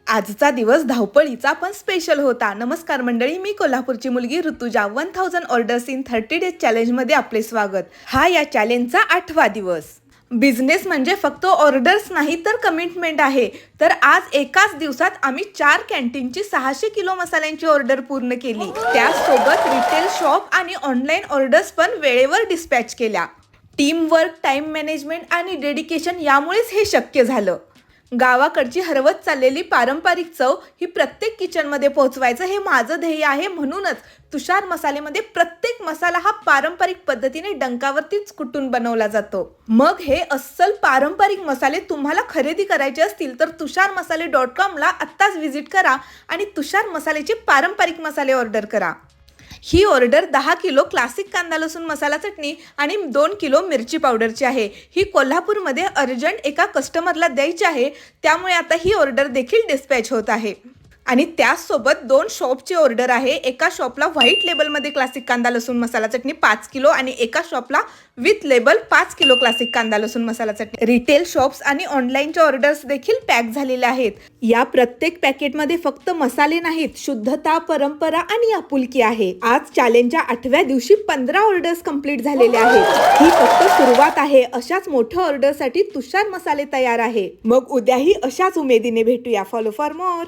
आजचा दिवस धावपळीचा पण स्पेशल होता. नमस्कार मंडळी, मी कोल्हापूरची मुलगी ऋतुजा 1000 ऑर्डर्स इन 30 डेज चॅलेंजमध्ये आपले स्वागत. हा या चॅलेंजचा 8वा दिवस. बिझनेस म्हणजे फक्त ऑर्डर्स नाही तर कमिटमेंट आहे. तर आज एकाच दिवसात आम्ही 4 कॅन्टीनची 600 किलो मसाल्यांची ऑर्डर पूर्ण केली. त्यासोबत रिटेल शॉप आणि ऑनलाईन ऑर्डर्स पण वेळेवर डिस्पॅच केल्या. टीम वर्क, टाइम मॅनेजमेंट आणि डेडिकेशन यामुळेच हे शक्य झालं. गावाकडची हरवत चाललेली पारंपरिक चव ही प्रत्येक किचनमध्ये पोहोचवायचं हे माझं ध्येय आहे. म्हणूनच तुषार मसालेमध्ये प्रत्येक मसाला हा पारंपरिक पद्धतीने डंकावरतीच कुटून बनवला जातो. मग हे अस्सल पारंपरिक मसाले तुम्हाला खरेदी करायचे असतील तर tusharmasale.com ला आत्ताच व्हिजिट करा आणि तुषार मसाल्याचे पारंपरिक मसाले ऑर्डर करा. ही ऑर्डर 10 किलो क्लासिक कांदा लसूण मसाला चटणी आणि 2 किलो मिरची पावडरची आहे. ही कोल्हापूरमध्ये अर्जंट एका कस्टमरला द्यायची आहे, त्यामुळे आता ही ऑर्डर देखील डिस्पॅच होत आहे. आणि त्याचसोबत 2 शॉपची ऑर्डर आहे. एका शॉपला व्हाईट लेबलमध्ये क्लासिक कांदा लसूण मसाला चटणी 5 किलो आणि एका शॉपला विथ लेबल 5 किलो क्लासिक कांदा लसूण मसाला चटणी. रिटेल शॉप्स आणि ऑनलाईनच्या ऑर्डर्स देखील पॅक झालेल्या आहेत. या प्रत्येक पॅकेटमध्ये फक्त मसाले नाहीत, शुद्धता, परंपरा आणि आपुलकी आहे. आज चॅलेंजच्या 8व्या दिवशी 15 ऑर्डर्स कंप्लीट झालेल्या आहेत. ही फक्त सुरुवात आहे. अशाच मोठ्या ऑर्डरसाठी तुषार मसाले तयार आहे. मग उद्याही अशाच उमेदीने भेटूया. Follow for more.